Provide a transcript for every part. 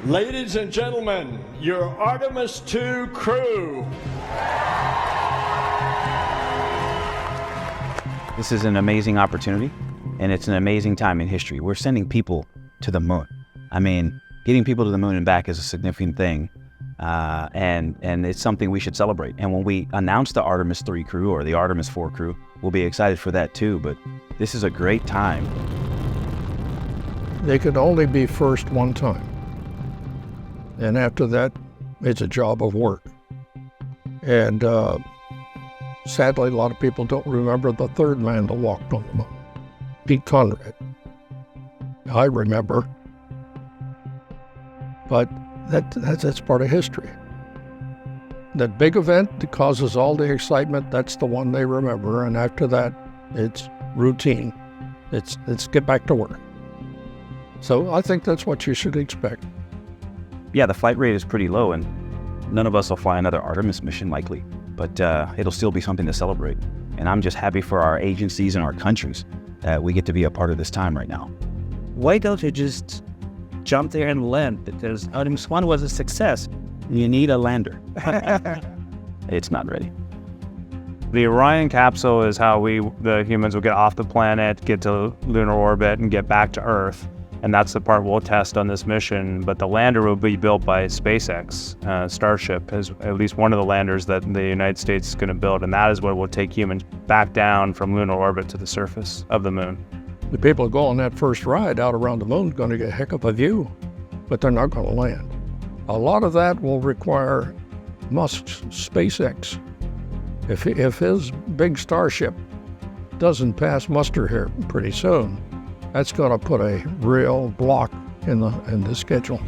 Ladies and gentlemen, your Artemis 2 crew. This is an amazing opportunity, and it's an amazing time in history. We're sending people to the moon. I mean, getting people to the moon and back is a significant thing, and it's something we should celebrate. And when we announce the Artemis 3 crew or the Artemis 4 crew, we'll be excited for that too, but this is a great time. They could only be first one time. And after that, it's a job of work. And sadly, a lot of people don't remember the third man that walked on the moon, Pete Conrad. I remember, but that's part of history. That big event that causes all the excitement, that's the one they remember. And after that, it's routine. It's get back to work. So I think that's what you should expect. Yeah, the flight rate is pretty low, and none of us will fly another Artemis mission likely, but it'll still be something to celebrate. And I'm just happy for our agencies and our countries that we get to be a part of this time right now. Why don't you just jump there and land? Because Artemis 1 was a success. You need a lander. It's not ready. The Orion capsule is how the humans will get off the planet, get to lunar orbit, and get back to Earth. And that's the part we'll test on this mission. But the lander will be built by SpaceX. Starship is at least one of the landers that the United States is going to build, and that is what will take humans back down from lunar orbit to the surface of the moon. The people who go on that first ride out around the moon are going to get a heck of a view, but they're not going to land. A lot of that will require Musk's SpaceX. If his big Starship doesn't pass muster here pretty soon, that's going to put a real block in the schedule.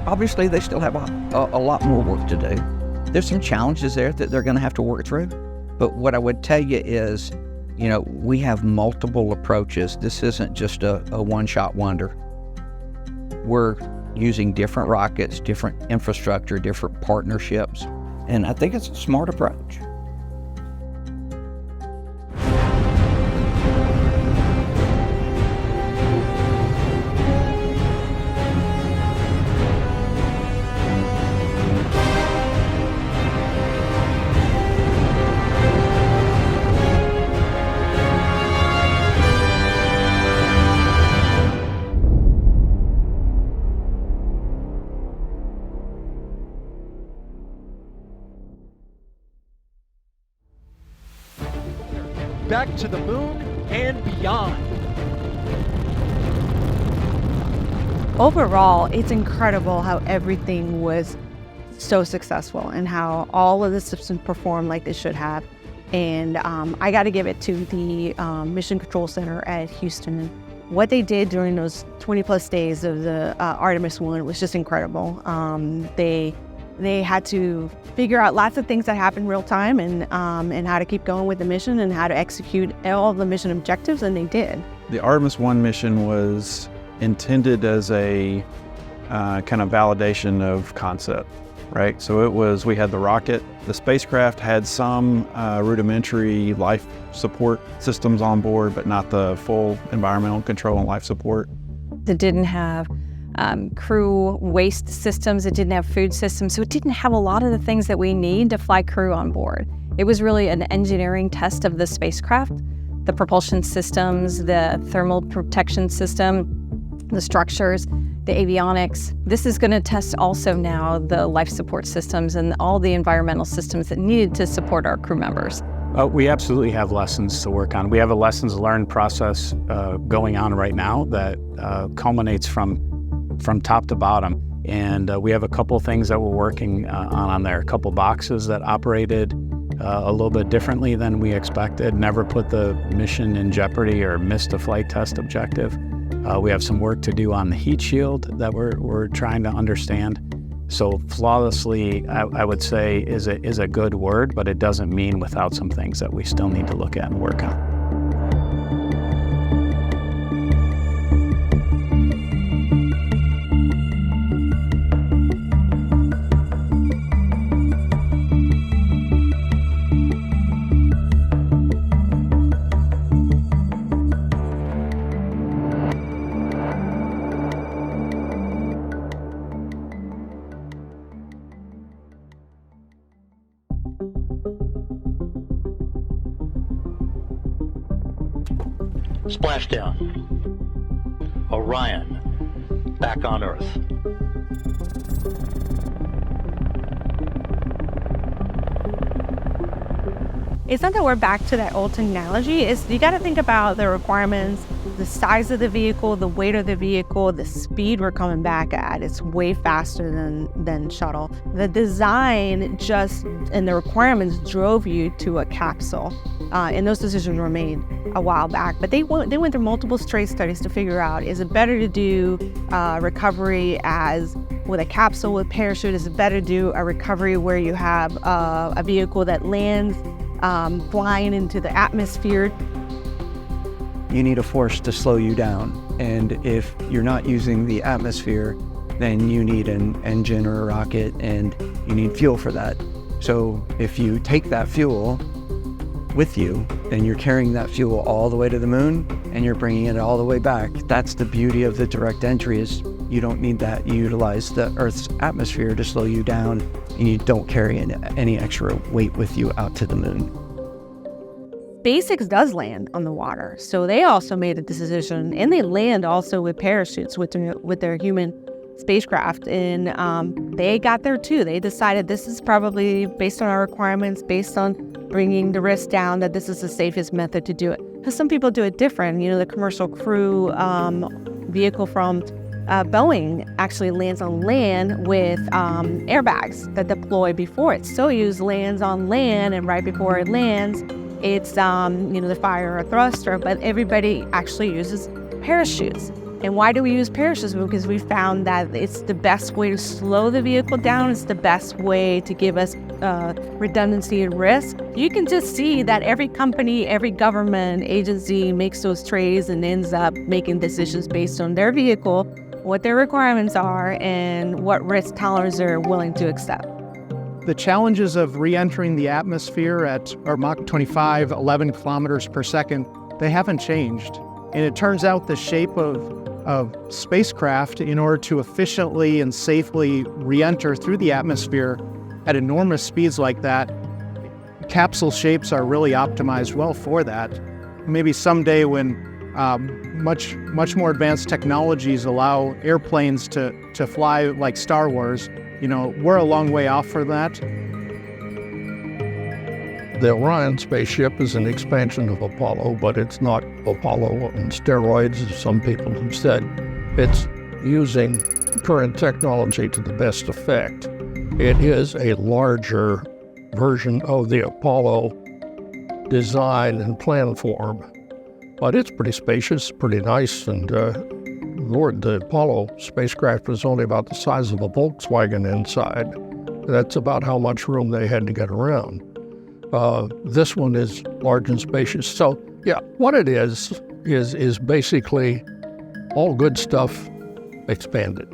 Obviously, they still have a lot more work to do. There's some challenges there that they're going to have to work through. But what I would tell you is, we have multiple approaches. This isn't just a one-shot wonder. We're using different rockets, different infrastructure, different partnerships. And I think it's a smart approach. Back to the moon and beyond. Overall, it's incredible how everything was so successful and how all of the systems performed like they should have. And I got to give it to the Mission Control Center at Houston. What they did during those 20 plus days of the Artemis 1 was just incredible. They had to figure out lots of things that happened real time and how to keep going with the mission and how to execute all of the mission objectives, and they did. The Artemis 1 mission was intended as a kind of validation of concept, right? So we had the rocket, the spacecraft had some rudimentary life support systems on board, but not the full environmental control and life support. It didn't have crew waste systems, it didn't have food systems, so it didn't have a lot of the things that we need to fly crew on board. It was really an engineering test of the spacecraft, the propulsion systems, the thermal protection system, the structures, the avionics. This is going to test also now the life support systems and all the environmental systems that needed to support our crew members. We absolutely have lessons to work on. We have a lessons learned process going on right now that culminates from top to bottom. And we have a couple things that we're working on there, a couple boxes that operated a little bit differently than we expected. Never put the mission in jeopardy or missed a flight test objective. We have some work to do on the heat shield that we're trying to understand. So flawlessly, I would say, is a good word, but it doesn't mean without some things that we still need to look at and work on. Splashdown. Orion, back on Earth. It's not that we're back to that old technology. It's, you got to think about the requirements, the size of the vehicle, the weight of the vehicle, the speed we're coming back at. It's way faster than shuttle. The design just and the requirements drove you to a capsule, and those decisions were made a while back. But they went through multiple straight studies to figure out, is it better to do recovery as with a capsule with parachute? Is it better to do a recovery where you have a vehicle that lands flying into the atmosphere? You need a force to slow you down, and if you're not using the atmosphere, then you need an engine or a rocket, and you need fuel for that. So if you take that fuel with you, then you're carrying that fuel all the way to the moon, and you're bringing it all the way back. That's the beauty of the direct entry, is you don't need that. You utilize the Earth's atmosphere to slow you down, and you don't carry any extra weight with you out to the moon. SpaceX does land on the water, so they also made a decision, and they land also with parachutes with their human spacecraft, and they got there too. They decided this is probably, based on our requirements, based on bringing the risk down, that this is the safest method to do it. Because some people do it different. You know, the commercial crew vehicle from Boeing actually lands on land with airbags that deploy before it. Soyuz lands on land, and right before it lands, it's the fire or thruster, but everybody actually uses parachutes. And why do we use parachutes? Because we found that it's the best way to slow the vehicle down. It's the best way to give us redundancy and risk. You can just see that every company, every government agency makes those trades and ends up making decisions based on their vehicle, what their requirements are, and what risk tolerance they're willing to accept. The challenges of re-entering the atmosphere at Mach 25, 11 kilometers per second, they haven't changed. And it turns out the shape of spacecraft, in order to efficiently and safely re-enter through the atmosphere at enormous speeds like that, capsule shapes are really optimized well for that. Maybe someday when much more advanced technologies allow airplanes to fly like Star Wars, we're a long way off for that. The Orion spaceship is an expansion of Apollo, but it's not Apollo on steroids, as some people have said. It's using current technology to the best effect. It is a larger version of the Apollo design and plan form, but it's pretty spacious, pretty nice, and Lord, the Apollo spacecraft was only about the size of a Volkswagen inside. That's about how much room they had to get around. This one is large and spacious. So, yeah, what it is basically all good stuff expanded.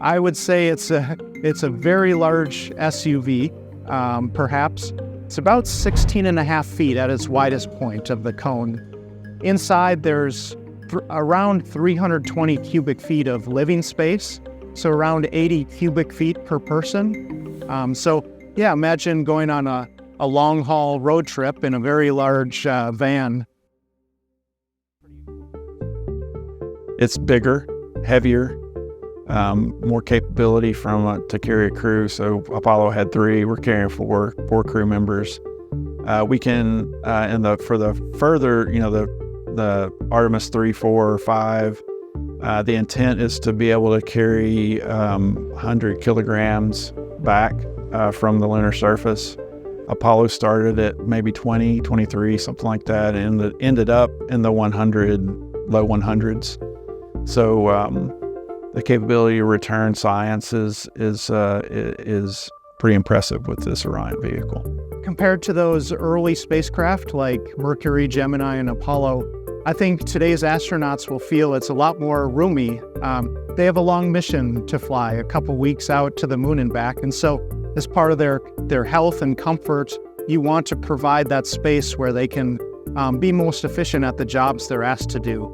I would say it's a very large SUV, perhaps. It's about 16 and a half feet at its widest point of the cone. Inside, there's around 320 cubic feet of living space, so around 80 cubic feet per person. Yeah, imagine going on a long-haul road trip in a very large van. It's bigger, heavier, more capability to carry a crew. So Apollo had 3, we're carrying 4 crew members. We can, for the further, the Artemis 3, 4, or 5, the intent is to be able to carry 100 kilograms back from the lunar surface. Apollo started at maybe 20, 23, something like that, and it ended up in the 100, low 100s. So the capability to return science is pretty impressive with this Orion vehicle. Compared to those early spacecraft like Mercury, Gemini, and Apollo, I think today's astronauts will feel it's a lot more roomy. They have a long mission to fly, a couple weeks out to the moon and back, and so as part of their health and comfort, you want to provide that space where they can be most efficient at the jobs they're asked to do.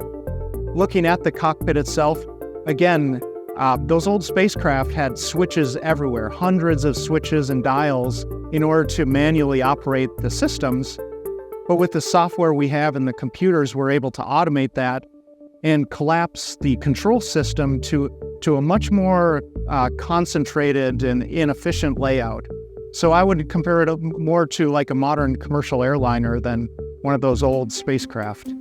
Looking at the cockpit itself, again, those old spacecraft had switches everywhere, hundreds of switches and dials in order to manually operate the systems. But with the software we have and the computers, we're able to automate that and collapse the control system to a much more concentrated and inefficient layout. So I would compare it more to like a modern commercial airliner than one of those old spacecraft.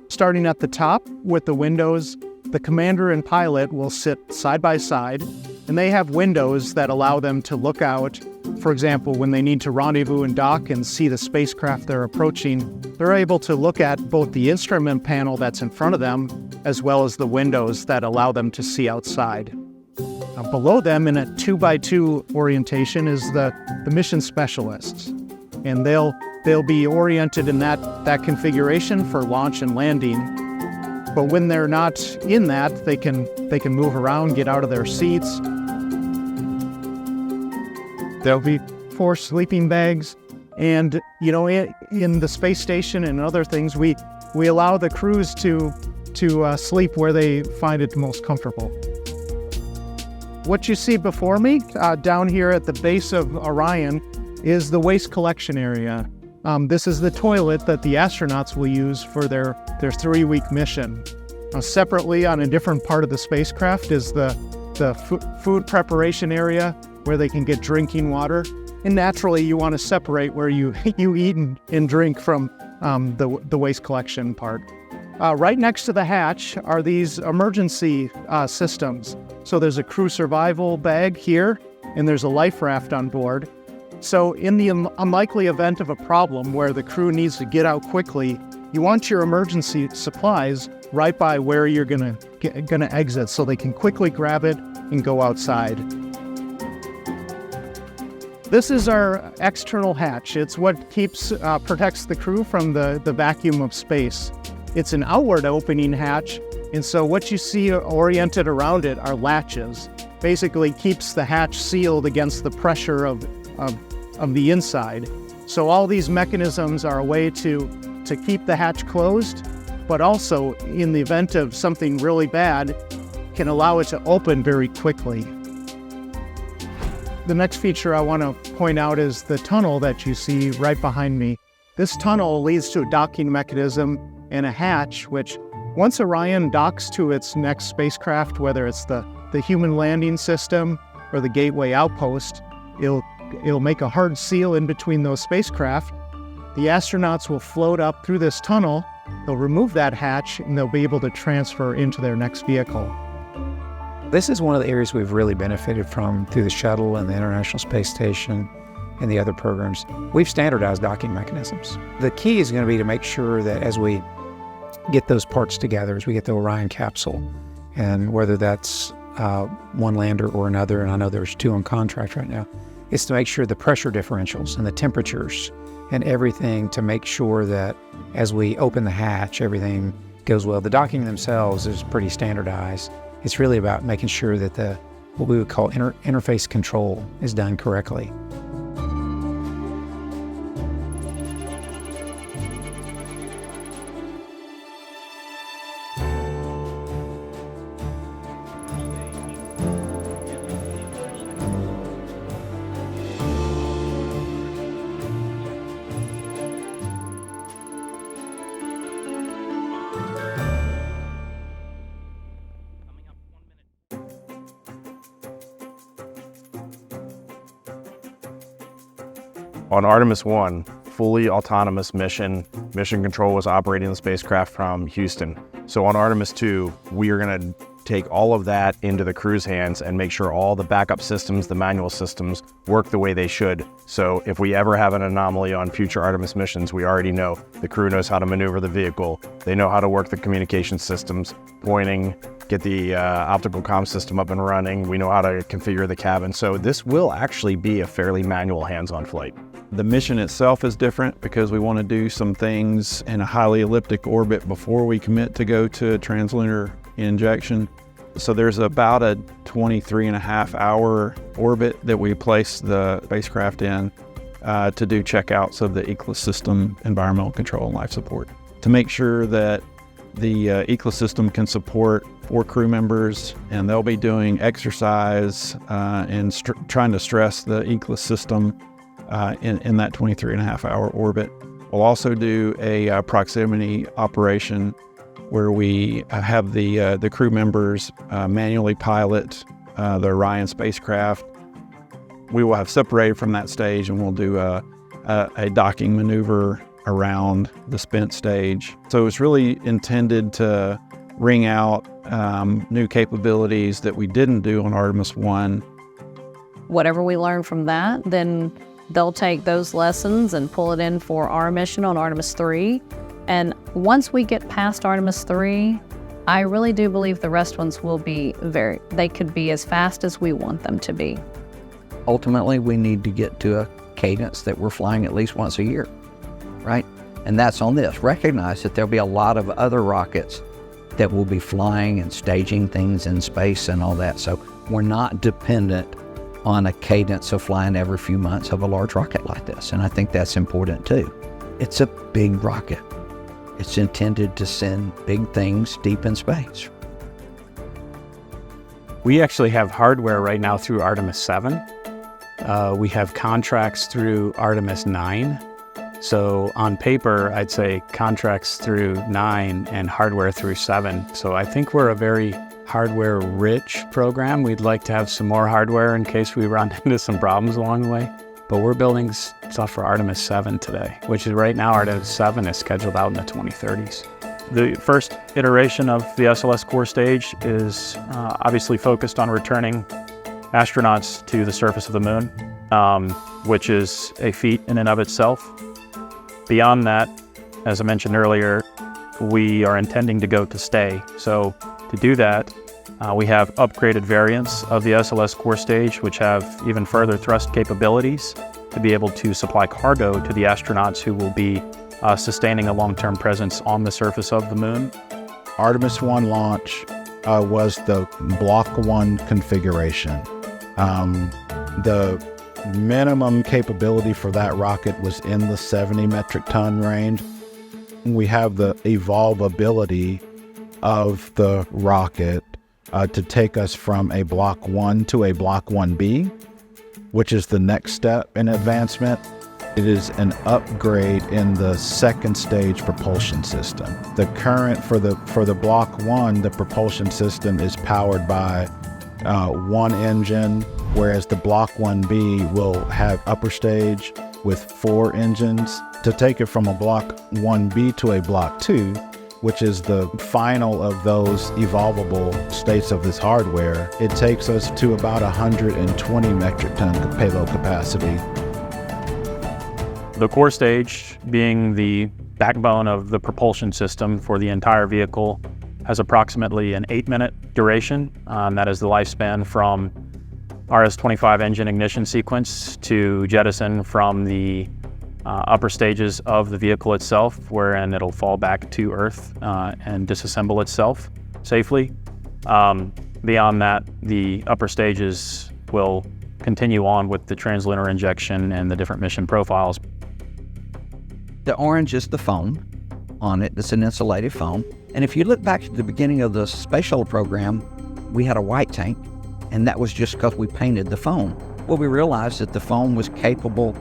Starting at the top with the windows, the commander and pilot will sit side by side, and they have windows that allow them to look out. For example, when they need to rendezvous and dock and see the spacecraft they're approaching, they're able to look at both the instrument panel that's in front of them, as well as the windows that allow them to see outside. Below them, in a 2x2 orientation, is the mission specialists, and they'll be oriented in that configuration for launch and landing. But when they're not in that, they can move around, get out of their seats. There'll be 4 sleeping bags, and in the space station and other things, we allow the crews to sleep where they find it most comfortable. What you see before me, down here at the base of Orion, is the waste collection area. This is the toilet that the astronauts will use for their 3-week mission. Separately, on a different part of the spacecraft, is the food preparation area where they can get drinking water. And naturally, you want to separate where you eat and drink from the waste collection part. Right next to the hatch are these emergency systems. So there's a crew survival bag here, and there's a life raft on board. So in the unlikely event of a problem where the crew needs to get out quickly, you want your emergency supplies right by where you're gonna exit, so they can quickly grab it and go outside. This is our external hatch. It's what protects the crew from the vacuum of space. It's an outward opening hatch, and so what you see oriented around it are latches. Basically keeps the hatch sealed against the pressure of the inside. So all these mechanisms are a way to keep the hatch closed, but also in the event of something really bad, can allow it to open very quickly. The next feature I want to point out is the tunnel that you see right behind me. This tunnel leads to a docking mechanism and a hatch, which once Orion docks to its next spacecraft, whether it's the human landing system or the gateway outpost, it'll make a hard seal in between those spacecraft. The astronauts will float up through this tunnel, they'll remove that hatch, and they'll be able to transfer into their next vehicle. This is one of the areas we've really benefited from through the shuttle and the International Space Station and the other programs. We've standardized docking mechanisms. The key is going to be to make sure that as we get those parts together, as we get the Orion capsule, and whether that's one lander or another, and I know there's 2 on contract right now, is to make sure the pressure differentials and the temperatures and everything, to make sure that as we open the hatch, everything goes well. The docking themselves is pretty standardized. It's really about making sure that what we would call interface control is done correctly. On Artemis 1, fully autonomous mission control was operating the spacecraft from Houston. So on Artemis 2, we are going to take all of that into the crew's hands and make sure all the backup systems, the manual systems, work the way they should. So if we ever have an anomaly on future Artemis missions, we already know the crew knows how to maneuver the vehicle. They know how to work the communication systems, pointing, get the optical comm system up and running. We know how to configure the cabin. So this will actually be a fairly manual hands-on flight. The mission itself is different because we want to do some things in a highly elliptic orbit before we commit to go to translunar injection. So there's about a 23.5-hour orbit that we place the spacecraft in to do checkouts of the ecosystem, environmental control, and life support, to make sure that the ecosystem can support 4 crew members, and they'll be doing exercise and trying to stress the ecosystem in that 23.5-hour orbit. We'll also do a proximity operation where we have the crew members manually pilot the Orion spacecraft. We will have separated from that stage, and we'll do a docking maneuver around the spent stage. So it's really intended to ring out new capabilities that we didn't do on Artemis 1. Whatever we learn from that, then they'll take those lessons and pull it in for our mission on Artemis 3. And once we get past Artemis 3, I really do believe the rest ones will be they could be as fast as we want them to be. Ultimately, we need to get to a cadence that we're flying at least once a year, right? And that's on this. Recognize that there'll be a lot of other rockets that will be flying and staging things in space and all that. So we're not dependent on a cadence of flying every few months of a large rocket like this. And I think that's important too. It's a big rocket. It's intended to send big things deep in space. We actually have hardware right now through Artemis 7. We have contracts through Artemis 9. So on paper, I'd say contracts through 9 and hardware through 7. So I think we're a very hardware-rich program. We'd like to have some more hardware in case we run into some problems along the way. But we're building stuff for Artemis 7 today, which is right now Artemis 7 is scheduled out in the 2030s. The first iteration of the SLS core stage is obviously focused on returning astronauts to the surface of the moon, which is a feat in and of itself. Beyond that, as I mentioned earlier, we are intending to go to stay. So to do that, we have upgraded variants of the SLS core stage, which have even further thrust capabilities to be able to supply cargo to the astronauts who will be sustaining a long-term presence on the surface of the moon. Artemis 1 launch was the Block 1 configuration. The minimum capability for that rocket was in the 70 metric ton range. We have the evolvability of the rocket to take us from a Block 1 to a Block 1B, which is the next step in advancement. It is an upgrade in the second stage propulsion system. The current for the Block 1, the propulsion system is powered by one engine, whereas the Block 1B will have upper stage with 4 engines. To take it from a Block 1B to a Block 2, which is the final of those evolvable states of this hardware, it takes us to about 120 metric ton payload capacity. The core stage, being the backbone of the propulsion system for the entire vehicle, has approximately an 8-minute duration. That is the lifespan from RS-25 engine ignition sequence to jettison from the upper stages of the vehicle itself, wherein it'll fall back to Earth and disassemble itself safely. Beyond that, the upper stages will continue on with the translunar injection and the different mission profiles. The orange is the foam on it. It's an insulated foam. And if you look back to the beginning of the space shuttle program, we had a white tank, and that was just because we painted the foam. Well, we realized that the foam was capable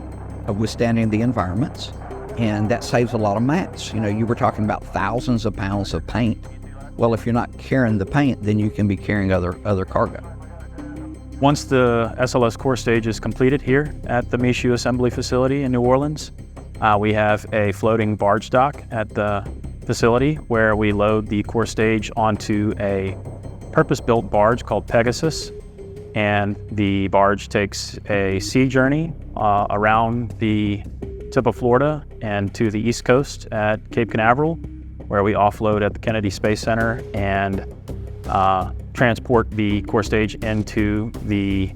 of withstanding the environments, and that saves a lot of mass. You know, you were talking about thousands of pounds of paint. Well, if you're not carrying the paint, then you can be carrying other cargo. Once the SLS core stage is completed here at the Michoud Assembly Facility in New Orleans, we have a floating barge dock at the facility where we load the core stage onto a purpose-built barge called Pegasus, and the barge takes a sea journey around the tip of Florida and to the East Coast at Cape Canaveral, where we offload at the Kennedy Space Center and transport the core stage into the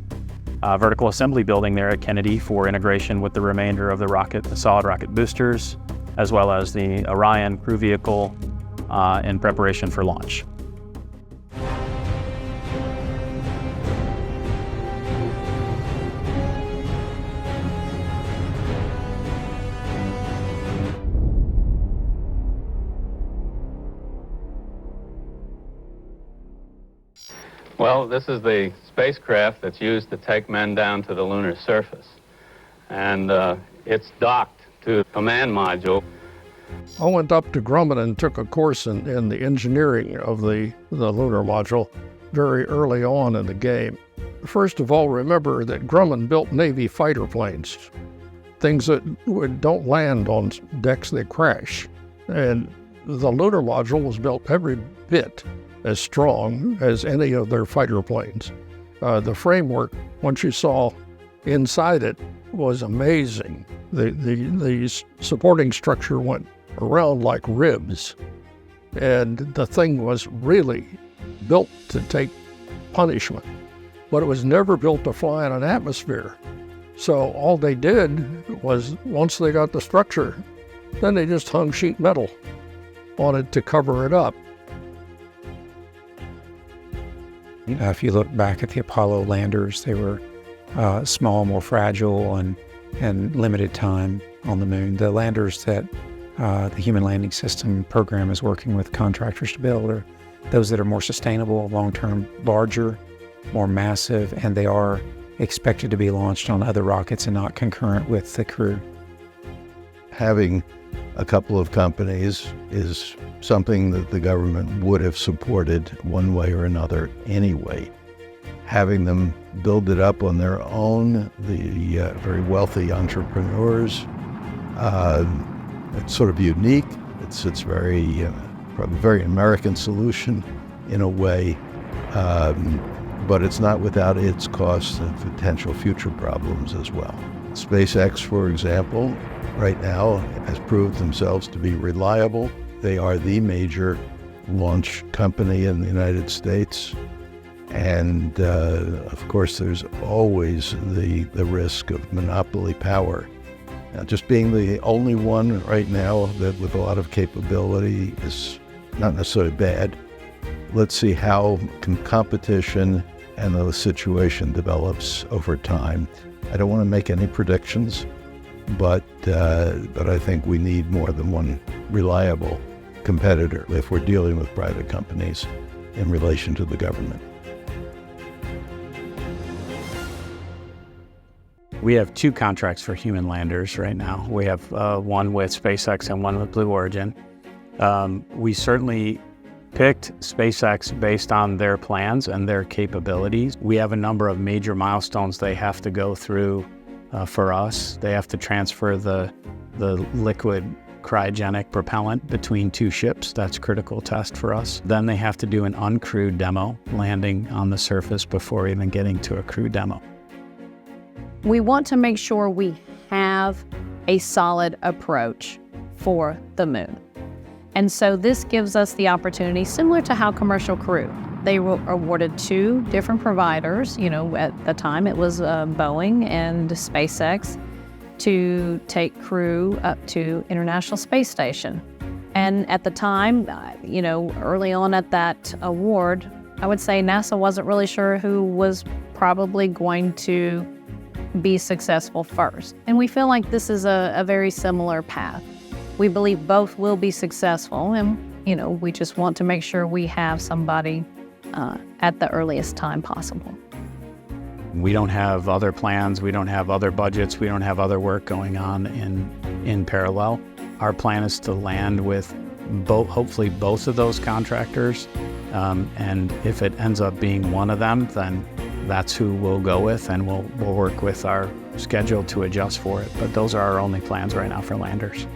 vertical assembly building there at Kennedy for integration with the remainder of the rocket, the solid rocket boosters, as well as the Orion crew vehicle in preparation for launch. Well, this is the spacecraft that's used to take men down to the lunar surface. And it's docked to the command module. I went up to Grumman and took a course in the engineering of the lunar module very early on in the game. First of all, remember that Grumman built Navy fighter planes, things that don't land on decks, they crash. And the lunar module was built every bit as strong as any of their fighter planes. The framework, once you saw inside it, was amazing. The supporting structure went around like ribs, and the thing was really built to take punishment, but it was never built to fly in an atmosphere. So all they did was, once they got the structure, then they just hung sheet metal on it to cover it up. If you look back at the Apollo landers, they were small, more fragile, and limited time on the moon. The landers that the Human Landing System program is working with contractors to build are those that are more sustainable, long-term, larger, more massive, and they are expected to be launched on other rockets and not concurrent with the crew. Having a couple of companies is something that the government would have supported one way or another anyway. Having them build it up on their own, the very wealthy entrepreneurs, it's sort of unique. It's very, probably a very American solution in a way, but it's not without its costs and potential future problems as well. SpaceX, for example, right now has proved themselves to be reliable. They are the major launch company in the United States. And of course, there's always the risk of monopoly power. Now, just being the only one right now that with a lot of capability is not necessarily bad. Let's see how competition and the situation develops over time. I don't want to make any predictions, but I think we need more than one reliable competitor if we're dealing with private companies in relation to the government. We have 2 contracts for human landers right now. We have one with SpaceX and one with Blue Origin. We certainly picked SpaceX based on their plans and their capabilities. We have a number of major milestones they have to go through for us. They have to transfer the liquid cryogenic propellant between 2 ships. That's a critical test for us. Then they have to do an uncrewed demo, landing on the surface before even getting to a crew demo. We want to make sure we have a solid approach for the moon. And so this gives us the opportunity, similar to how Commercial Crew, they were awarded 2 different providers. You know, at the time it was Boeing and SpaceX to take crew up to International Space Station. And at the time, you know, early on at that award, I would say NASA wasn't really sure who was probably going to be successful first. And we feel like this is a very similar path. We believe both will be successful, and you know, we just want to make sure we have somebody at the earliest time possible. We don't have other plans, we don't have other budgets, we don't have other work going on in parallel. Our plan is to land with hopefully both of those contractors, and if it ends up being one of them, then that's who we'll go with, and we'll work with our schedule to adjust for it. But those are our only plans right now for landers.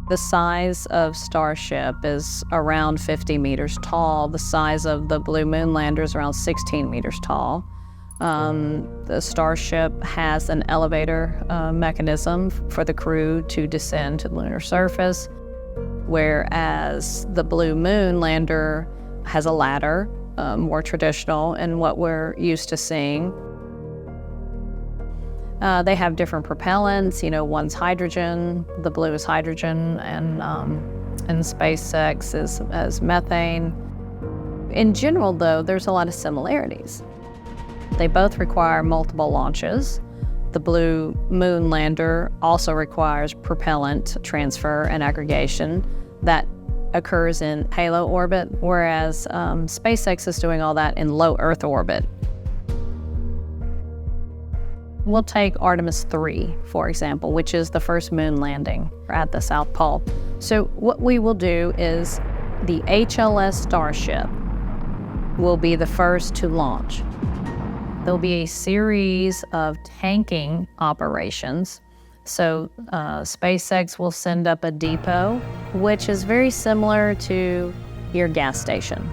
The size of Starship is around 50 meters tall. The size of the Blue Moon lander is around 16 meters tall. The Starship has an elevator mechanism for the crew to descend to the lunar surface, whereas the Blue Moon lander has a ladder, more traditional and what we're used to seeing. They have different propellants. You know, one's hydrogen, the blue is hydrogen, and SpaceX is methane. In general, though, there's a lot of similarities. They both require multiple launches. The Blue Moon lander also requires propellant transfer and aggregation that occurs in halo orbit, whereas SpaceX is doing all that in low Earth orbit. We'll take Artemis 3, for example, which is the first moon landing at the South Pole. So what we will do is the HLS Starship will be the first to launch. There'll be a series of tanking operations. So SpaceX will send up a depot, which is very similar to your gas station.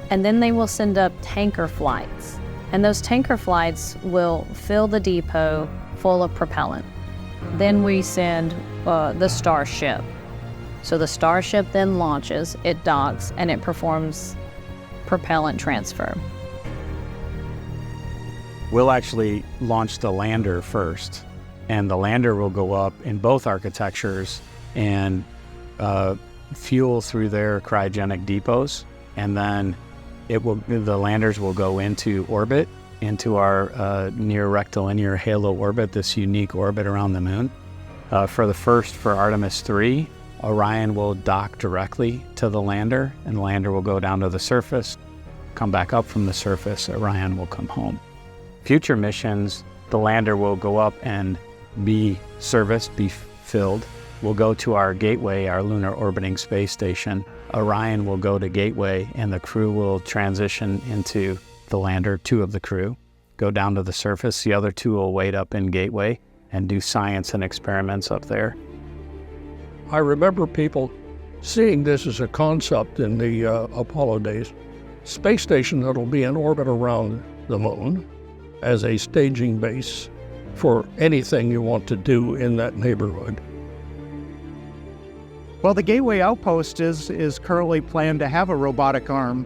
And then they will send up tanker flights. And those tanker flights will fill the depot full of propellant. Then we send the Starship. So the Starship then launches, it docks, and it performs propellant transfer. We'll actually launch the lander first, and the lander will go up in both architectures and fuel through their cryogenic depots, and then the landers will go into orbit, into our near rectilinear halo orbit, this unique orbit around the moon. For Artemis 3, Orion will dock directly to the lander, and the lander will go down to the surface, come back up from the surface, Orion will come home. Future missions, the lander will go up and be serviced, be filled. We'll go to our Gateway, our lunar orbiting space station. Orion will go to Gateway, and the crew will transition into the lander, 2 of the crew, go down to the surface. The other 2 will wait up in Gateway and do science and experiments up there. I remember people seeing this as a concept in the Apollo days. Space station that'll be in orbit around the moon as a staging base for anything you want to do in that neighborhood. Well, the Gateway Outpost is currently planned to have a robotic arm,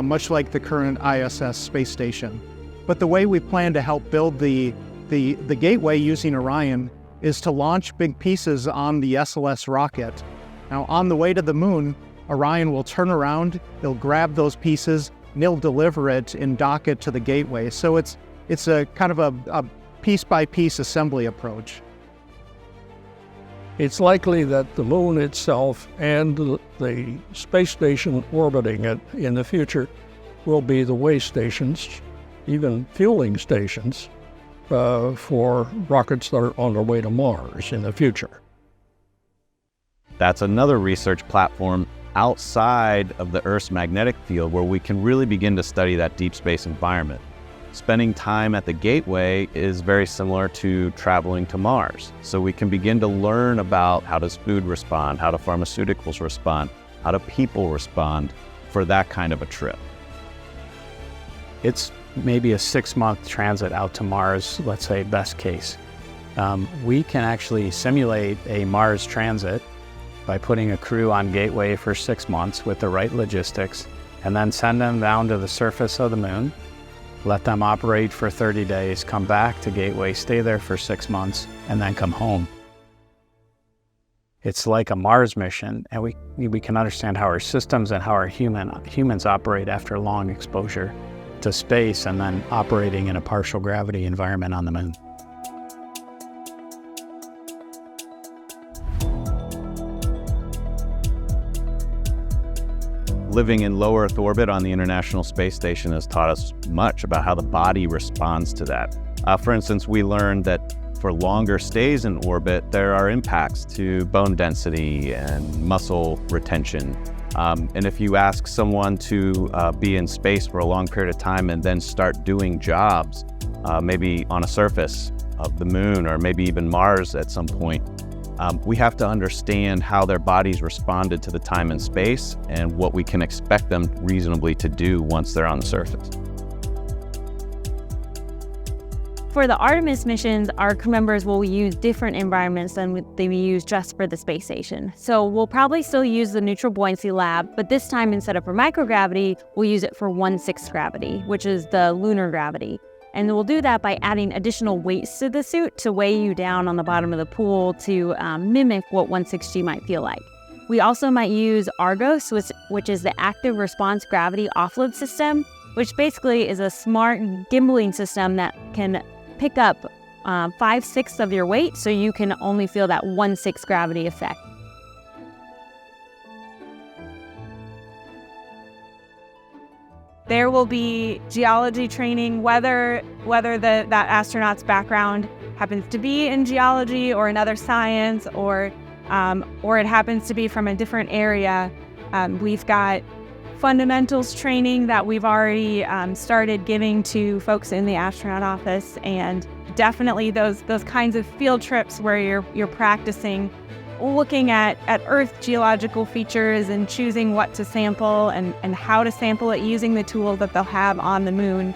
much like the current ISS space station. But the way we plan to help build the Gateway using Orion is to launch big pieces on the SLS rocket. Now, on the way to the moon, Orion will turn around, they'll grab those pieces, and they'll deliver it and dock it to the Gateway. So it's a kind of a piece-by-piece assembly approach. It's likely that the moon itself and the space station orbiting it in the future will be the way stations, even fueling stations, for rockets that are on their way to Mars in the future. That's another research platform outside of the Earth's magnetic field where we can really begin to study that deep space environment. Spending time at the Gateway is very similar to traveling to Mars. So we can begin to learn about how does food respond, how do pharmaceuticals respond, how do people respond for that kind of a trip. It's maybe a 6-month transit out to Mars, let's say best case. We can actually simulate a Mars transit by putting a crew on Gateway for 6 months with the right logistics, and then send them down to the surface of the moon, let them operate for 30 days, come back to Gateway, stay there for 6 months, and then come home. It's like a Mars mission, and we can understand how our systems and how our humans operate after long exposure to space and then operating in a partial gravity environment on the moon. Living in low Earth orbit on the International Space Station has taught us much about how the body responds to that. For instance, we learned that for longer stays in orbit, there are impacts to bone density and muscle retention. And if you ask someone to be in space for a long period of time and then start doing jobs, maybe on a surface of the moon or maybe even Mars at some point, We have to understand how their bodies responded to the time and space and what we can expect them reasonably to do once they're on the surface. For the Artemis missions, our crew members will use different environments than they use just for the space station. So we'll probably still use the neutral buoyancy lab, but this time instead of for microgravity, we'll use it for 1/6 gravity, which is the lunar gravity. And we'll do that by adding additional weights to the suit to weigh you down on the bottom of the pool to mimic what 1/6G might feel like. We also might use Argos, which is the active response gravity offload system, which basically is a smart gimbaling system that can pick up 5/6 of your weight, so you can only feel that 1/6 gravity effect. There will be geology training, whether that astronaut's background happens to be in geology or another science, or it happens to be from a different area. We've got fundamentals training that we've already started giving to folks in the astronaut office, and definitely those kinds of field trips where you're practicing looking at Earth geological features and choosing what to sample and how to sample it using the tools that they'll have on the moon.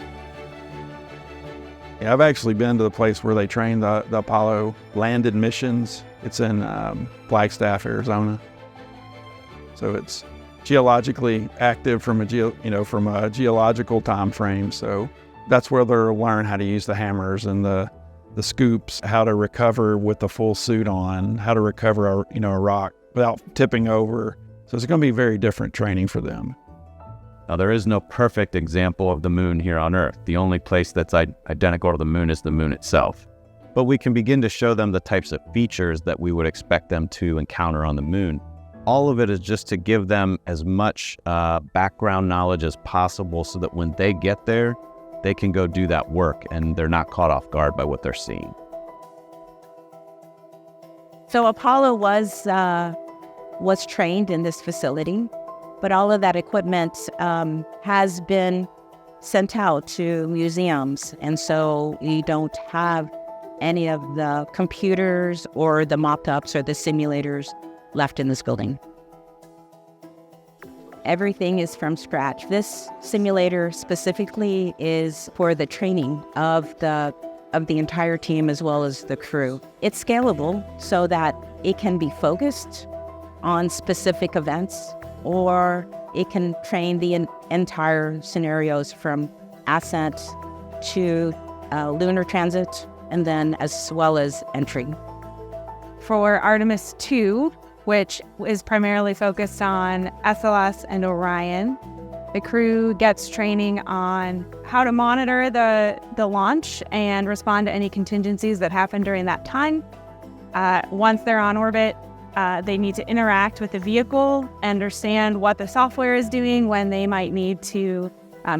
Yeah, I've actually been to the place where they train the Apollo landed missions. It's in Flagstaff, Arizona. So it's geologically active from a geological time frame. So that's where they'll learn how to use the hammers and the scoops, how to recover with the full suit on, how to recover a rock without tipping over. So it's going to be very different training for them. Now, there is no perfect example of the moon here on Earth. The only place that's identical to the moon is the moon itself. But we can begin to show them the types of features that we would expect them to encounter on the moon. All of it is just to give them as much background knowledge as possible so that when they get there, they can go do that work and they're not caught off guard by what they're seeing. So Apollo was trained in this facility, but all of that equipment has been sent out to museums, and so we don't have any of the computers or the mock-ups or the simulators left in this building. Everything is from scratch. This simulator specifically is for the training of the entire team as well as the crew. It's scalable so that it can be focused on specific events, or it can train the entire scenarios from ascent to lunar transit, and then as well as entry. For Artemis 2, which is primarily focused on SLS and Orion, the crew gets training on how to monitor the launch and respond to any contingencies that happen during that time. Once they're on orbit, they need to interact with the vehicle, understand what the software is doing, when they might need to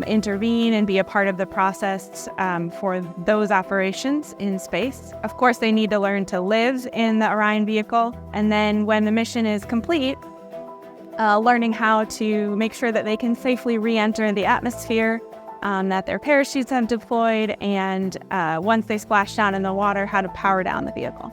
intervene and be a part of the process for those operations in space. Of course, they need to learn to live in the Orion vehicle, and then when the mission is complete, learning how to make sure that they can safely re-enter the atmosphere, that their parachutes have deployed, and once they splash down in the water, how to power down the vehicle.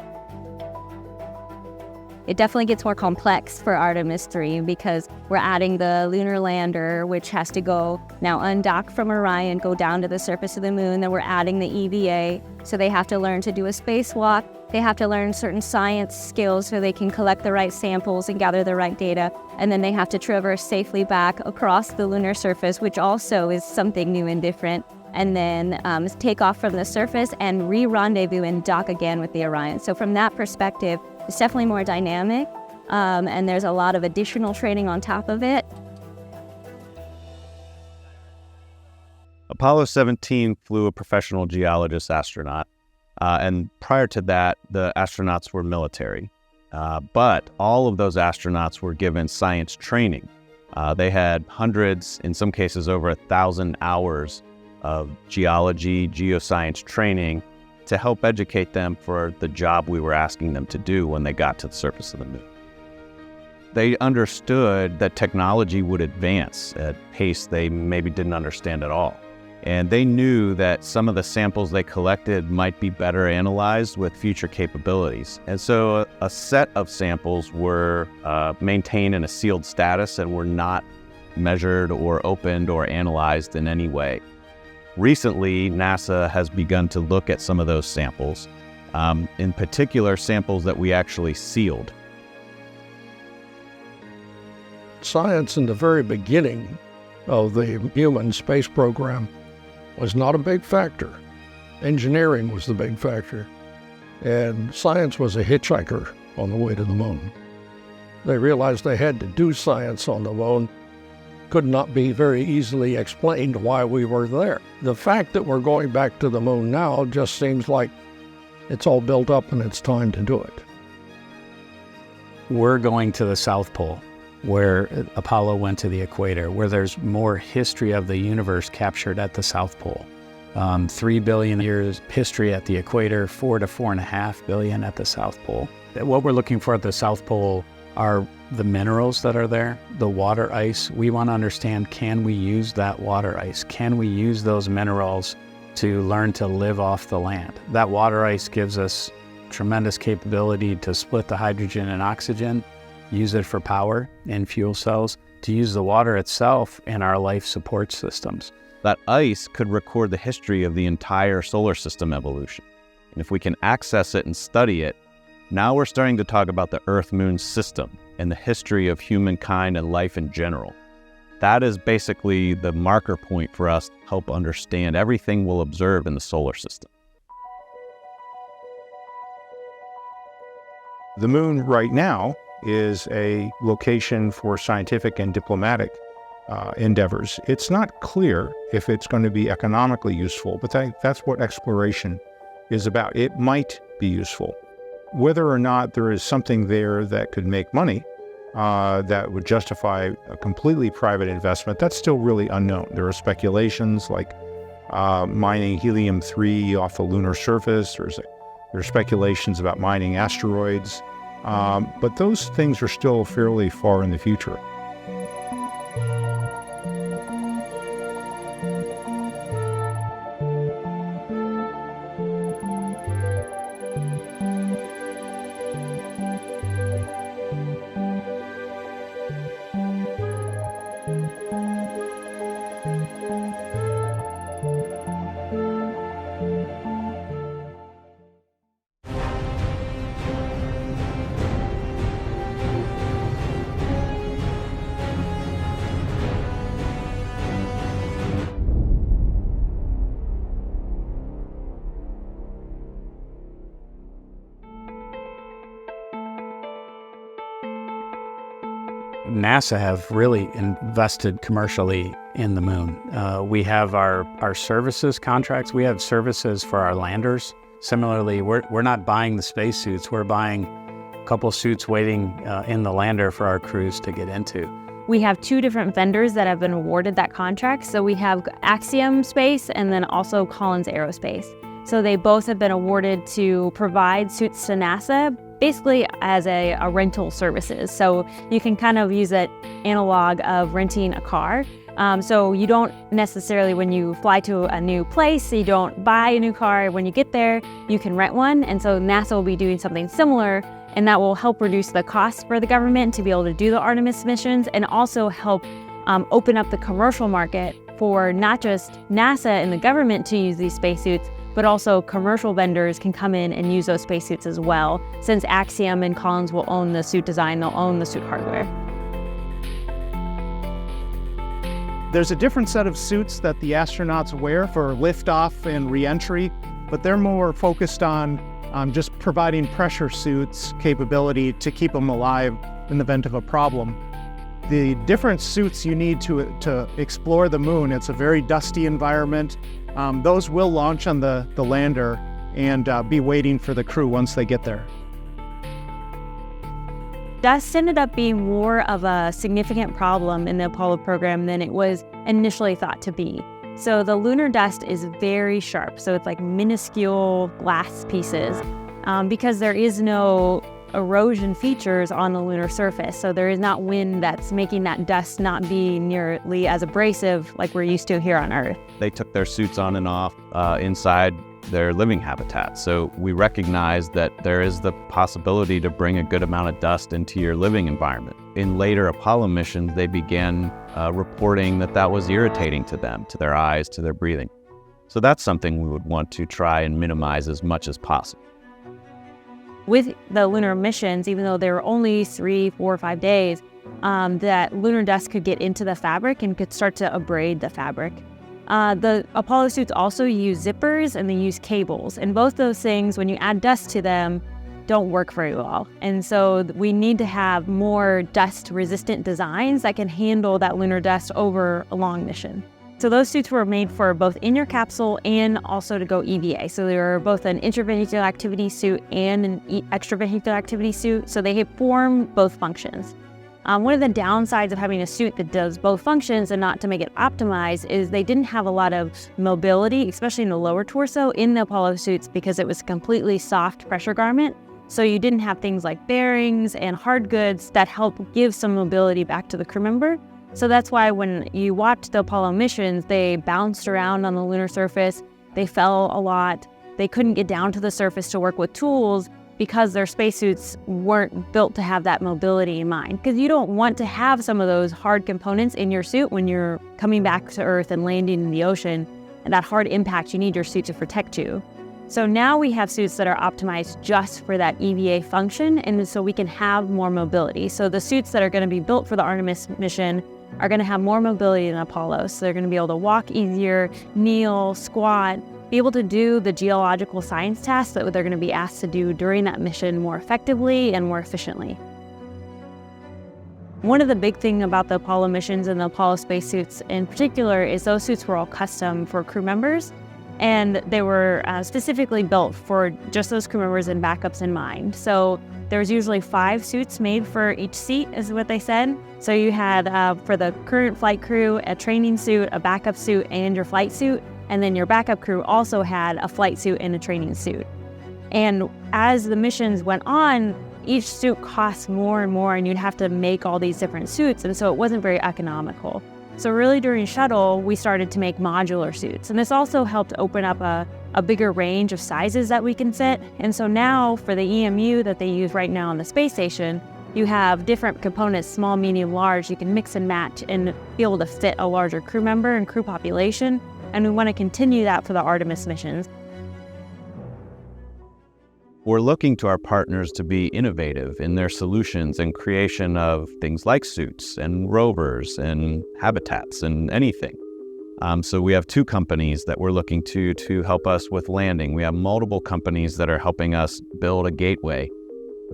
It definitely gets more complex for Artemis 3 because we're adding the lunar lander, which has to go now undock from Orion, go down to the surface of the moon. Then we're adding the EVA, so they have to learn to do a spacewalk. They have to learn certain science skills so they can collect the right samples and gather the right data. And then they have to traverse safely back across the lunar surface, which also is something new and different. And then take off from the surface and re-rendezvous and dock again with the Orion. So from that perspective, it's definitely more dynamic, and there's a lot of additional training on top of it. Apollo 17 flew a professional geologist astronaut, and prior to that, the astronauts were military. But all of those astronauts were given science training. They had hundreds, in some cases over 1,000 hours of geology, geoscience training to help educate them for the job we were asking them to do when they got to the surface of the moon. They understood that technology would advance at a pace they maybe didn't understand at all. And they knew that some of the samples they collected might be better analyzed with future capabilities. And so a set of samples were maintained in a sealed status and were not measured or opened or analyzed in any way. Recently, NASA has begun to look at some of those samples, in particular samples that we actually sealed. Science in the very beginning of the human space program was not a big factor. Engineering was the big factor. And science was a hitchhiker on the way to the moon. They realized they had to do science on the moon. Could not be very easily explained why we were there. The fact that we're going back to the moon now just seems like it's all built up and it's time to do it. We're going to the South Pole, where Apollo went to the equator, where there's more history of the universe captured at the South Pole. 3 billion years history at the equator, 4 to 4.5 billion at the South Pole. What we're looking for at the South Pole are the minerals that are there, the water ice. We want to understand, can we use that water ice? Can we use those minerals to learn to live off the land? That water ice gives us tremendous capability to split the hydrogen and oxygen, use it for power in fuel cells, to use the water itself in our life support systems. That ice could record the history of the entire solar system evolution. And if we can access it and study it, now we're starting to talk about the Earth-Moon system and the history of humankind and life in general. That is basically the marker point for us to help understand everything we'll observe in the solar system. The moon right now is a location for scientific and diplomatic endeavors. It's not clear if it's going to be economically useful, but that's what exploration is about. It might be useful. Whether or not there is something there that could make money, that would justify a completely private investment, that's still really unknown. There are speculations like mining helium-3 off the lunar surface. There's speculations about mining asteroids, but those things are still fairly far in the future. NASA have really invested commercially in the moon. We have our services contracts. We have services for our landers. Similarly, we're not buying the spacesuits. We're buying a couple suits waiting in the lander for our crews to get into. We have 2 different vendors that have been awarded that contract. So we have Axiom Space and then also Collins Aerospace. So they both have been awarded to provide suits to NASA, basically as a rental services. So you can kind of use that analog of renting a car. So you don't necessarily, when you fly to a new place, you don't buy a new car. When you get there, you can rent one. And so NASA will be doing something similar, and that will help reduce the cost for the government to be able to do the Artemis missions, and also help open up the commercial market for not just NASA and the government to use these spacesuits, but also commercial vendors can come in and use those spacesuits as well. Since Axiom and Collins will own the suit design, they'll own the suit hardware. There's a different set of suits that the astronauts wear for liftoff and re-entry, but they're more focused on just providing pressure suits capability to keep them alive in the event of a problem. The different suits you need to explore the moon, it's a very dusty environment. Those will launch on the lander and be waiting for the crew once they get there. Dust ended up being more of a significant problem in the Apollo program than it was initially thought to be. So the lunar dust is very sharp, so it's like minuscule glass pieces. Because there is no erosion features on the lunar surface. So there is not wind that's making that dust not be nearly as abrasive like we're used to here on Earth. They took their suits on and off inside their living habitat. So we recognize that there is the possibility to bring a good amount of dust into your living environment. In later Apollo missions, they began reporting that that was irritating to them, to their eyes, to their breathing. So that's something we would want to try and minimize as much as possible. With the lunar missions, even though they were only 3, 4, 5 days, that lunar dust could get into the fabric and could start to abrade the fabric. The Apollo suits also use zippers and they use cables. And both those things, when you add dust to them, don't work very well. And so we need to have more dust-resistant designs that can handle that lunar dust over a long mission. So those suits were made for both in your capsule and also to go EVA. So they were both an intravehicular activity suit and an extravehicular activity suit. So they form both functions. One of the downsides of having a suit that does both functions and not to make it optimized is they didn't have a lot of mobility, especially in the lower torso, in the Apollo suits because it was a completely soft pressure garment. So you didn't have things like bearings and hard goods that help give some mobility back to the crew member. So that's why when you watch the Apollo missions, they bounced around on the lunar surface, they fell a lot, they couldn't get down to the surface to work with tools because their spacesuits weren't built to have that mobility in mind. Because you don't want to have some of those hard components in your suit when you're coming back to Earth and landing in the ocean, and that hard impact, you need your suit to protect you. So now we have suits that are optimized just for that EVA function, and so we can have more mobility. So the suits that are going to be built for the Artemis mission are going to have more mobility than Apollo. So they're going to be able to walk easier, kneel, squat, be able to do the geological science tasks that they're going to be asked to do during that mission more effectively and more efficiently. One of the big things about the Apollo missions and the Apollo spacesuits in particular is those suits were all custom for crew members, and they were specifically built for just those crew members and backups in mind. So there's usually 5 suits made for each seat, is what they said. So you had, for the current flight crew, a training suit, a backup suit, and your flight suit. And then your backup crew also had a flight suit and a training suit. And as the missions went on, each suit cost more and more, and you'd have to make all these different suits, and so it wasn't very economical. So really during shuttle, we started to make modular suits. And this also helped open up a bigger range of sizes that we can fit. And so now for the EMU that they use right now on the space station, you have different components, small, medium, large. You can mix and match and be able to fit a larger crew member and crew population. And we want to continue that for the Artemis missions. We're looking to our partners to be innovative in their solutions and creation of things like suits and rovers and habitats and anything. So we have 2 companies that we're looking to help us with landing. We have multiple companies that are helping us build a gateway.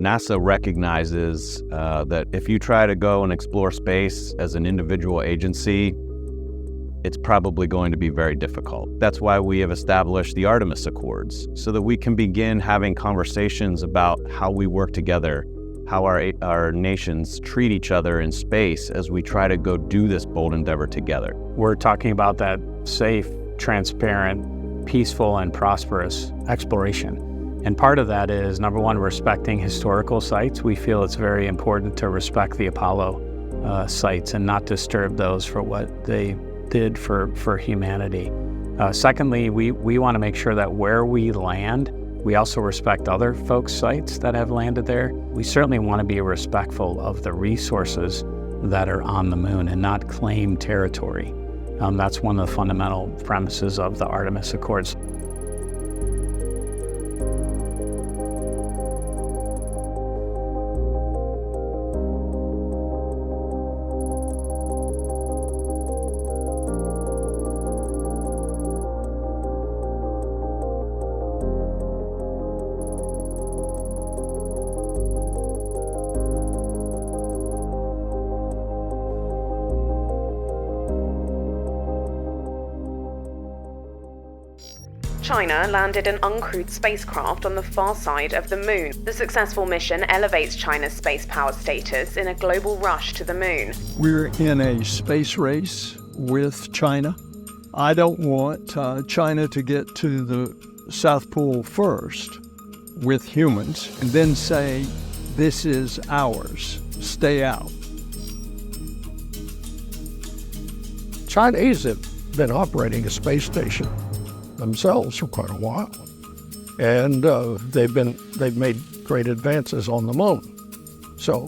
NASA recognizes that if you try to go and explore space as an individual agency, it's probably going to be very difficult. That's why we have established the Artemis Accords, so that we can begin having conversations about how we work together, how our nations treat each other in space as we try to go do this bold endeavor together. We're talking about that safe, transparent, peaceful, and prosperous exploration. And part of that is, number one, respecting historical sites. We feel it's very important to respect the Apollo sites and not disturb those for what they did for humanity. Secondly, we want to make sure that where we land, we also respect other folks' sites that have landed there. We certainly want to be respectful of the resources that are on the moon and not claim territory. That's one of the fundamental premises of the Artemis Accords. China landed an uncrewed spacecraft on the far side of the moon. The successful mission elevates China's space power status in a global rush to the moon. We're in a space race with China. I don't want China to get to the South Pole first with humans and then say, This is ours. Stay out. Chinese have been operating a space station themselves for quite a while, and they've made great advances on the moon. So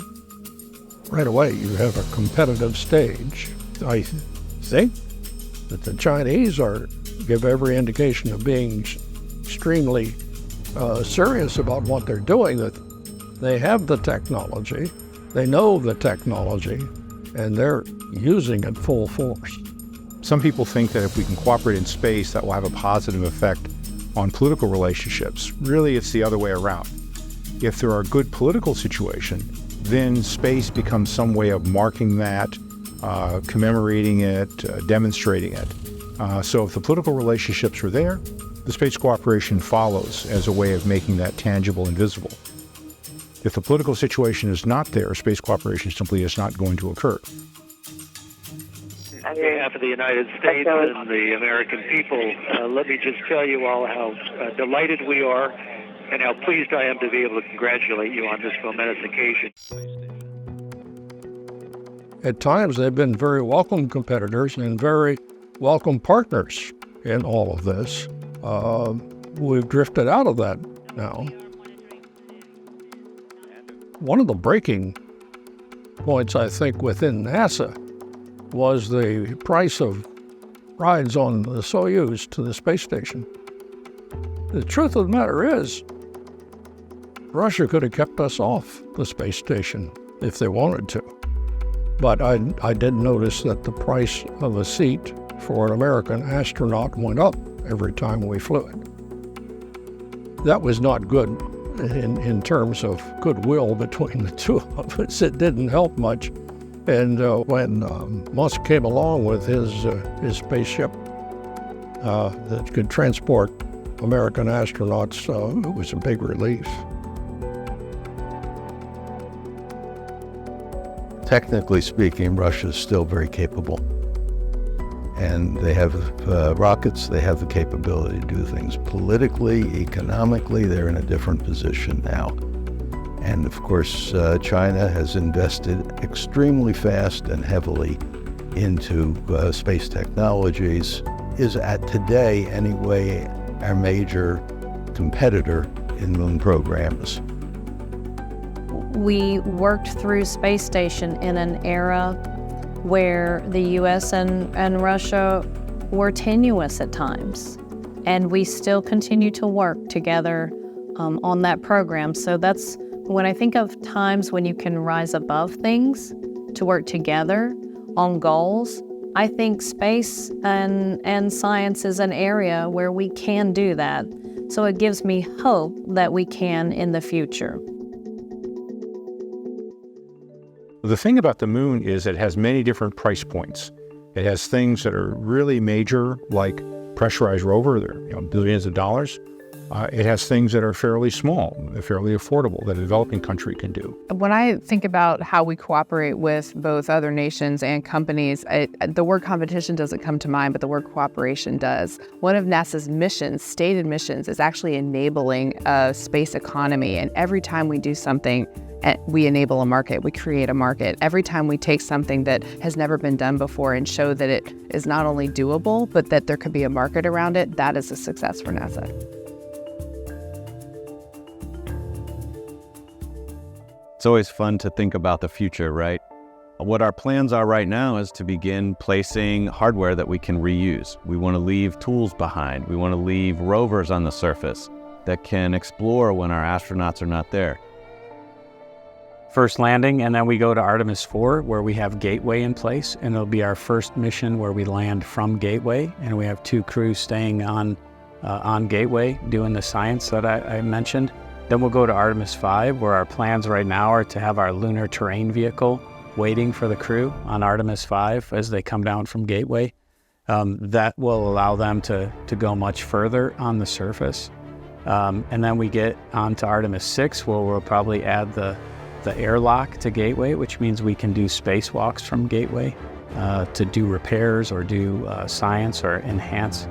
right away you have a competitive stage. I think that the Chinese give every indication of being extremely serious about what they're doing, that they have the technology, they know the technology, and they're using it full force. Some people think that if we can cooperate in space, that will have a positive effect on political relationships. Really, it's the other way around. If there are good political situations, then space becomes some way of marking that, commemorating it, demonstrating it. So if the political relationships are there, the space cooperation follows as a way of making that tangible and visible. If the political situation is not there, space cooperation simply is not going to occur. On behalf of the United States and the American people, let me just tell you all how delighted we are and how pleased I am to be able to congratulate you on this momentous occasion. At times, they've been very welcome competitors and very welcome partners in all of this. We've drifted out of that now. One of the breaking points, I think, within NASA was the price of rides on the Soyuz to the space station. The truth of the matter is, Russia could have kept us off the space station if they wanted to. But I did notice that the price of a seat for an American astronaut went up every time we flew it. That was not good in terms of goodwill between the two of us. It didn't help much. And when Musk came along with his spaceship that could transport American astronauts, it was a big relief. Technically speaking, Russia is still very capable. And they have rockets, they have the capability to do things. Politically, economically, they're in a different position now. And of course, China has invested extremely fast and heavily into space technologies, is at today anyway our major competitor in moon programs. We worked through space station in an era where the US and Russia were tenuous at times. And we still continue to work together on that program. So that's when I think of times when you can rise above things to work together on goals, I think space and science is an area where we can do that. So it gives me hope that we can in the future. The thing about the moon is it has many different price points. It has things that are really major, like pressurized rover, they're billions of dollars. It has things that are fairly small, fairly affordable, that a developing country can do. When I think about how we cooperate with both other nations and companies, the word competition doesn't come to mind, but the word cooperation does. One of NASA's missions, stated missions, is actually enabling a space economy. And every time we do something, we enable a market, we create a market. Every time we take something that has never been done before and show that it is not only doable, but that there could be a market around it, that is a success for NASA. It's always fun to think about the future, right? What our plans are right now is to begin placing hardware that we can reuse. We want to leave tools behind. We want to leave rovers on the surface that can explore when our astronauts are not there. First landing, and then we go to Artemis 4, where we have Gateway in place, and it'll be our first mission where we land from Gateway, and we have 2 crews staying on Gateway doing the science that I mentioned. Then we'll go to Artemis 5, where our plans right now are to have our lunar terrain vehicle waiting for the crew on Artemis 5 as they come down from Gateway. That will allow them to go much further on the surface. And then we get on to Artemis 6, where we'll probably add the airlock to Gateway, which means we can do spacewalks from Gateway to do repairs or do science or enhance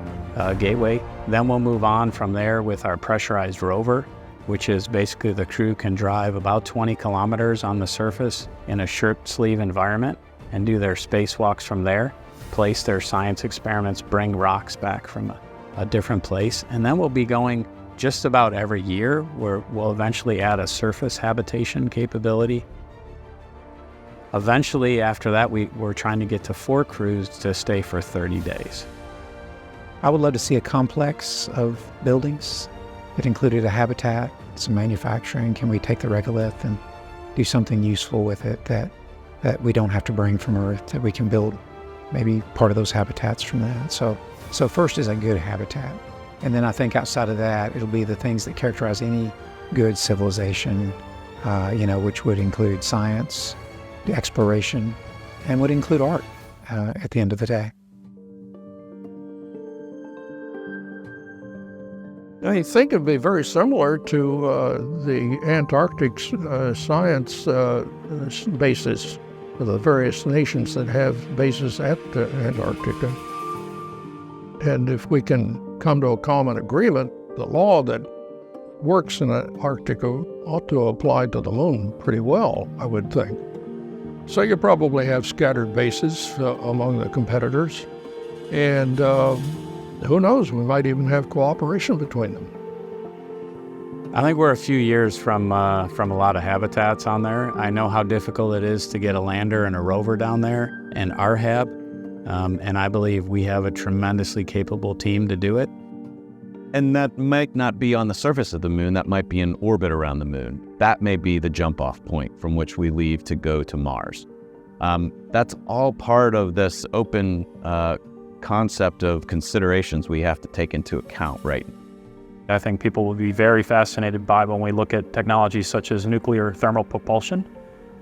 Gateway. Then we'll move on from there with our pressurized rover which is basically the crew can drive about 20 kilometers on the surface in a shirt sleeve environment and do their spacewalks from there, place their science experiments, bring rocks back from a different place. And then we'll be going just about every year, where we'll eventually add a surface habitation capability. Eventually, after that, we're trying to get to 4 crews to stay for 30 days. I would love to see a complex of buildings that included a habitat, some manufacturing. Can we take the regolith and do something useful with it that we don't have to bring from Earth, that we can build maybe part of those habitats from that? So first is a good habitat. And then I think outside of that, it'll be the things that characterize any good civilization, which would include science, exploration, and would include art at the end of the day. I think it'd be very similar to the Antarctic science bases for the various nations that have bases at Antarctica. And if we can come to a common agreement, the law that works in Antarctica ought to apply to the moon pretty well, I would think. So you probably have scattered bases among the competitors, and who knows, we might even have cooperation between them. I think we're a few years from a lot of habitats on there. I know how difficult it is to get a lander and a rover down there and RHAB, and I believe we have a tremendously capable team to do it. And that might not be on the surface of the moon, that might be in orbit around the moon. That may be the jump-off point from which we leave to go to Mars. That's all part of this open concept of considerations we have to take into account, right? I think people will be very fascinated by when we look at technologies such as nuclear thermal propulsion,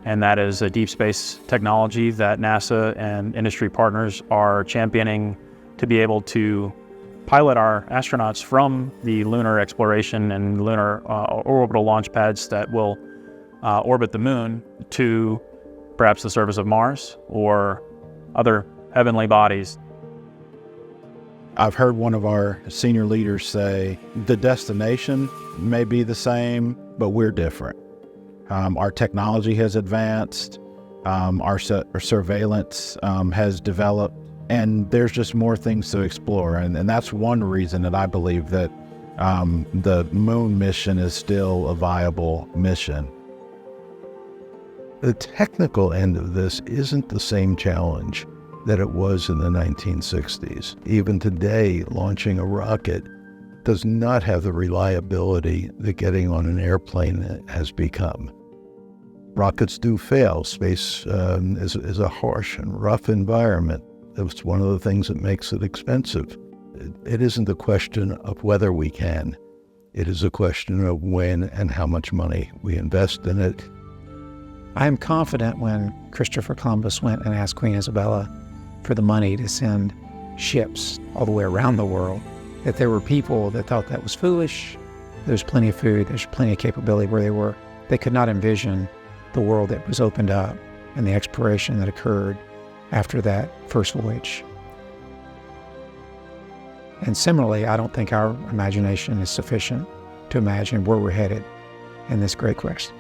and that is a deep space technology that NASA and industry partners are championing to be able to pilot our astronauts from the lunar exploration and lunar orbital launch pads that will orbit the moon to perhaps the surface of Mars or other heavenly bodies. I've heard one of our senior leaders say, the destination may be the same, but we're different. Our technology has advanced, our surveillance has developed, and there's just more things to explore. And that's one reason that I believe that the moon mission is still a viable mission. The technical end of this isn't the same challenge that it was in the 1960s. Even today, launching a rocket does not have the reliability that getting on an airplane has become. Rockets do fail. Space is a harsh and rough environment. It's one of the things that makes it expensive. It isn't a question of whether we can. It is a question of when and how much money we invest in it. I am confident when Christopher Columbus went and asked Queen Isabella for the money to send ships all the way around the world, that there were people that thought that was foolish. There's plenty of food, there's plenty of capability where they could not envision the world that was opened up and the exploration that occurred after that first voyage. And similarly, I don't think our imagination is sufficient to imagine where we're headed in this great quest.